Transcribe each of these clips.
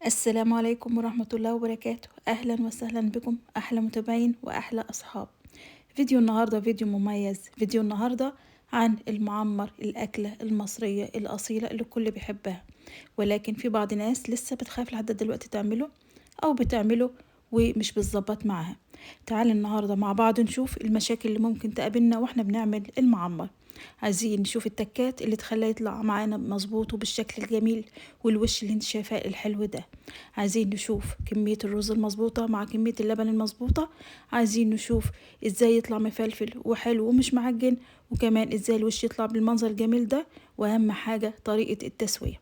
السلام عليكم ورحمة الله وبركاته. أهلا وسهلا بكم أحلى متابعين وأحلى أصحاب. فيديو النهاردة فيديو مميز. فيديو النهاردة عن المعمر، الأكلة المصرية الأصيلة اللي الكل بيحبها، ولكن في بعض ناس لسه بتخاف لحد دلوقتي تعمله أو بتعمله ومش بتظبط معاها. تعال النهاردة مع بعض نشوف المشاكل اللي ممكن تقابلنا واحنا بنعمل المعمر. عايزين نشوف التكات اللي تخليه يطلع معانا مظبوط وبالشكل الجميل والوش اللي انت شايفاه الحلو ده. عايزين نشوف كمية الرز المظبوطة مع كمية اللبن المظبوطة. عايزين نشوف ازاي يطلع مفلفل وحلو ومش معجن، وكمان ازاي الوش يطلع بالمنظر الجميل ده، واهم حاجة طريقة التسوية.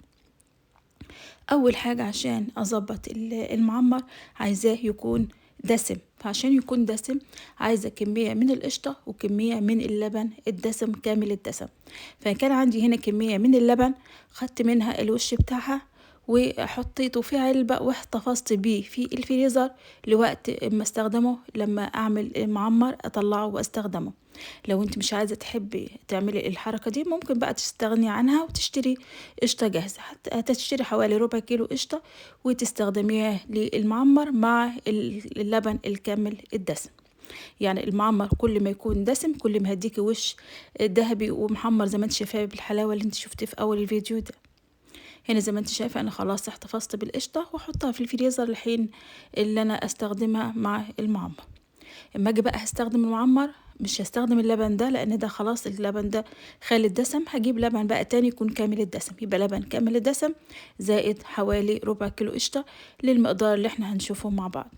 اول حاجة عشان اظبط المعمر عايزاه يكون دسم، فعشان يكون دسم عايزة كمية من القشطة وكمية من اللبن الدسم كامل الدسم. فكان عندي هنا كمية من اللبن، خدت منها الوش بتاعها وحطيته في علبة واحتفظت بيه في الفريزر لوقت ما استخدمه، لما اعمل معمر اطلعه واستخدمه. لو انت مش عايزة تحبي تعملي الحركة دي ممكن بقى تستغني عنها وتشتري قشطة جاهزة، هتشتري حوالي ربع كيلو قشطة وتستخدميها للمعمر مع اللبن الكامل الدسم. يعني المعمر كل ما يكون دسم كل ما هديكي وش ذهبي ومحمر زي ما انت شايفاه بالحلاوة اللي انت شفتيه في اول الفيديو ده. هنا زي ما انت شايفة انا خلاص احتفظت بالقشطة واحطها في الفريزر لحين اللي انا استخدمها مع المعمر. اما اجي بقى هستخدم المعمر مش هستخدم اللبن ده، لان ده خلاص اللبن ده خالي الدسم. هجيب لبن بقى تاني يكون كامل الدسم، يبقى لبن كامل الدسم زائد حوالي ربع كيلو قشطة للمقدار اللي احنا هنشوفه مع بعض.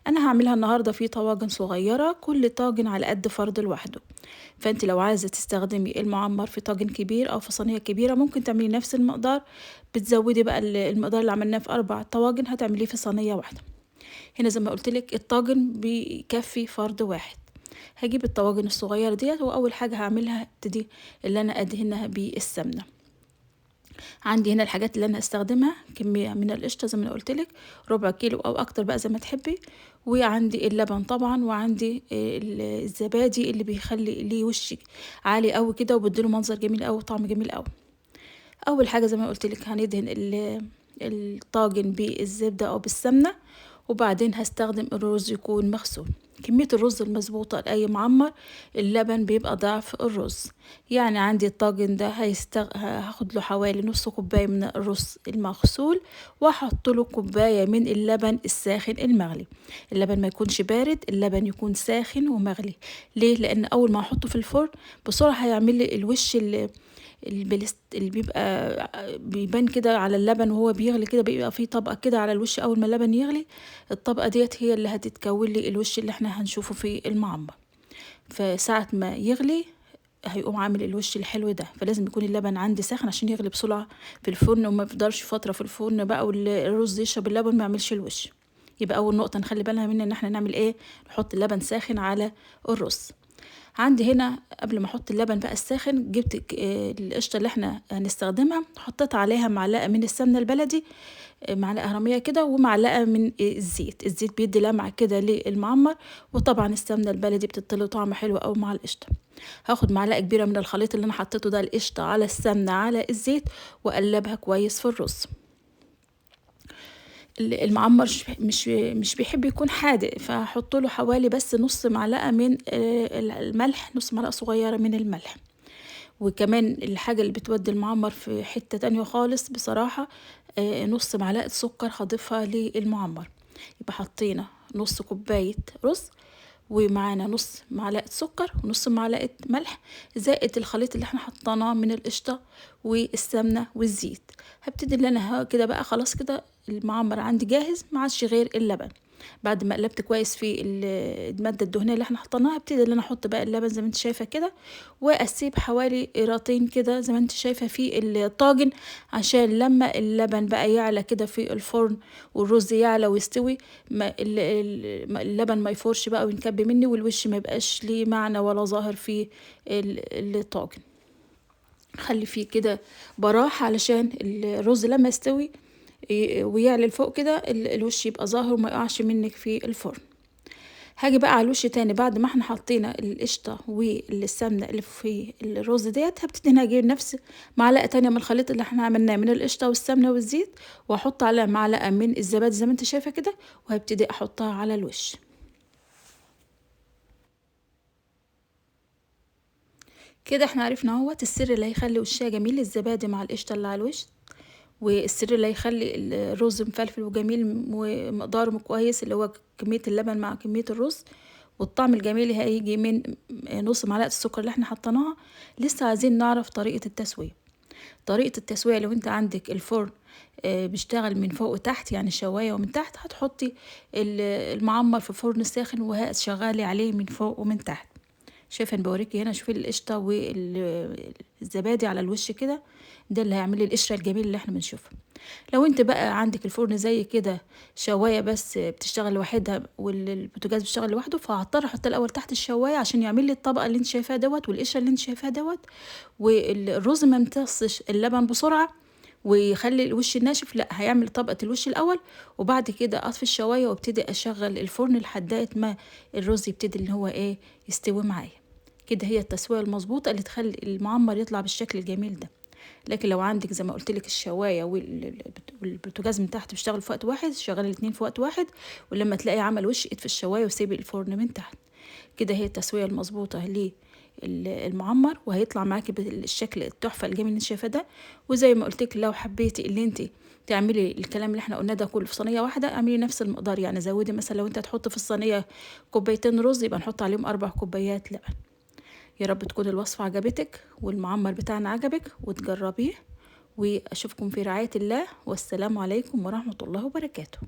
انا هعملها النهاردة في طواجن صغيرة، كل طاجن على قد فرد لوحده. فانت لو عايزة تستخدمي المعمر في طاجن كبير او في صينية كبيرة ممكن تعملي نفس المقدار، بتزودي بقى المقدار اللي عملناه في 4 طواجن هتعمليه في صينية واحدة. هنا زي ما قلتلك الطاجن بيكفي فرد واحد. هجيب الطواجن الصغيرة ديت، وأول حاجة هعملها ابتدي اللي أنا أدهنها بالسمنة. عندي هنا الحاجات اللي أنا هستخدمها كمية من القشطة زي ما أنا قلتلك، ربع كيلو أو أكتر بقى زي ما تحبي، وعندي اللبن طبعا، وعندي الزبادي اللي بيخلي ليه وش عالي قوي كده وبديله منظر جميل قوي وطعم جميل قوي. أول حاجة زي ما قلتلك هندهن الطاجن بالزبدة أو بالسمنة، وبعدين هستخدم الرز يكون مغسول. كمية الرز المظبوطة لأي معمر اللبن بيبقى ضعف الرز. يعني عندي الطاجن ده هاخد له حوالي نص كوباية من الرز المغسول، وهحط له كوباية من اللبن الساخن المغلي. اللبن ما يكونش بارد، اللبن يكون ساخن ومغلي. ليه؟ لأن أول ما أحطه في الفرن بسرعة هيعمل لي الوش اللي بيبان كده على اللبن وهو بيغلي، كده بيبقى فيه طبقة كده على الوش. أول ما اللبن يغلي الطبقة ديت هي اللي هتتكون لي الوش اللي احنا هنشوفه في المعمر. فساعة ما يغلي هيقوم عامل الوش الحلو ده. فلازم يكون اللبن عندي ساخن عشان يغلي بسرعة في الفرن، وما يفضلش فترة في الفرن بقى والرز يشرب اللبن ما يعملش الوش. يبقى أول نقطة نخلي بالنا منها إن احنا نعمل ايه، نحط اللبن ساخن على الرز. عندي هنا قبل ما احط اللبن بقى الساخن جبت القشطه اللي احنا هنستخدمها، حطيت عليها معلقه من السمنه البلدي، معلقه هرميه كده، ومعلقه من الزيت. الزيت بيدي لمعه كده للمعمر، وطبعا السمنه البلدي بتديله طعم حلو قوي مع القشطه. هاخد معلقه كبيره من الخليط اللي انا حطيته ده، القشطه على السمنه على الزيت، واقلبها كويس في الرز. المعمر مش بيحب يكون حادق، فهحط له حوالي بس نص معلقة من الملح، نص معلقة صغيرة من الملح. وكمان الحاجة اللي بتودي المعمر في حتة تانية خالص بصراحة، نص معلقة سكر هضيفها للمعمر. يبقى حطينا نص كوباية رز، ومعانا نص معلقة سكر ونص معلقة ملح، زائد الخليط اللي احنا حطيناه من القشطة والسمنة والزيت. هبتدي ان انا كده بقى خلاص كده المعمر عندي جاهز، ما عادش غير اللبن. بعد ما قلبت كويس في المادة الدهنية اللي احنا حطيناها، ابتدي ان انا احط بقى اللبن زي ما انت شايفة كده، واسيب حوالي قيرتين كده زي ما انت شايفة في الطاجن، عشان لما اللبن بقى يعلى كده في الفرن والرز يعلى ويستوي، ما اللبن ما يفورش بقى وينكب مني، والوش ما يبقاش ليه معنى ولا ظاهر في الطاجن. خلي فيه كده براح علشان الرز لما يستوي ويعلى لفوق كده الوش يبقى ظاهر وما يقعش منك في الفرن. هاجي بقى على الوش تاني بعد ما احنا حطينا القشطة والسمنة اللي في الرز ديت، هبتدي انا اجيب نفس معلقة تانية من الخليط اللي احنا عملناه من القشطة والسمنة والزيت، واحط عليها معلقة من الزبادي زي ما انت شايفة كده، وهبتدي احطها على الوش. كده احنا عرفنا اهوت السر اللي هيخلي وشها جميل، الزبادي مع القشطة اللي على الوش، والسر اللي هيخلي الرز مفلفل وجميل ومقداره كويس اللي هو كمية اللبن مع كمية الرز، والطعم الجميل هيجي من نص معلقة السكر اللي احنا حطيناها. لسه عايزين نعرف طريقة التسوية. طريقة التسوية لو انت عندك الفرن بيشتغل من فوق وتحت يعني شواية، ومن تحت هتحطي المعمر في فرن ساخن وهتشغلي عليه من فوق ومن تحت. شايفه انا بوريكي هنا، شوفي القشطه والزبادي على الوش كده، ده اللي هيعمل لي القشره الجميله اللي احنا بنشوفها. لو انت بقى عندك الفرن زي كده شوايه بس بتشتغل لوحدها والبوتاجاز بيشتغل لوحده، فهضطر احط الاول تحت الشوايه عشان يعمل لي الطبقه اللي انت شايفاها دوت والقشره اللي انت شايفاها دوت، والرز ما يمتصش اللبن بسرعه ويخلي الوش ناشف، لا هيعمل طبقة الوش الأول، وبعد كده أطفي الشواية وابتدي أشغل الفرن لحد ما الرز يبتدي اللي هو إيه يستوي معايا. كده هي التسوية المظبوطة اللي تخلي المعمر يطلع بالشكل الجميل ده. لكن لو عندك زي ما قلت لك الشوايه والبوتاجاز من تحت بيشتغل في وقت واحد، شغلي الاتنين في وقت واحد، ولما تلاقي عمل وش اطفي الشوايه وسيبي الفرن من تحت. كده هي التسويه المظبوطه المعمر، وهيطلع معاكي بالشكل التحفه الجميل اللي انت شايفاه ده. وزي ما قلت لك لو حبيتي اللي انت تعملي الكلام اللي احنا قلناه ده كله في صينيه واحده، اعملي نفس المقدار، يعني زودي مثلا لو انت هتحطي في الصينيه كوبايتين رز يبقى نحط عليهم 4 كوبايات لبن. يا رب تكون الوصفة عجبتك والمعمر بتاعنا عجبك وتجربيه، وأشوفكم في رعاية الله، والسلام عليكم ورحمة الله وبركاته.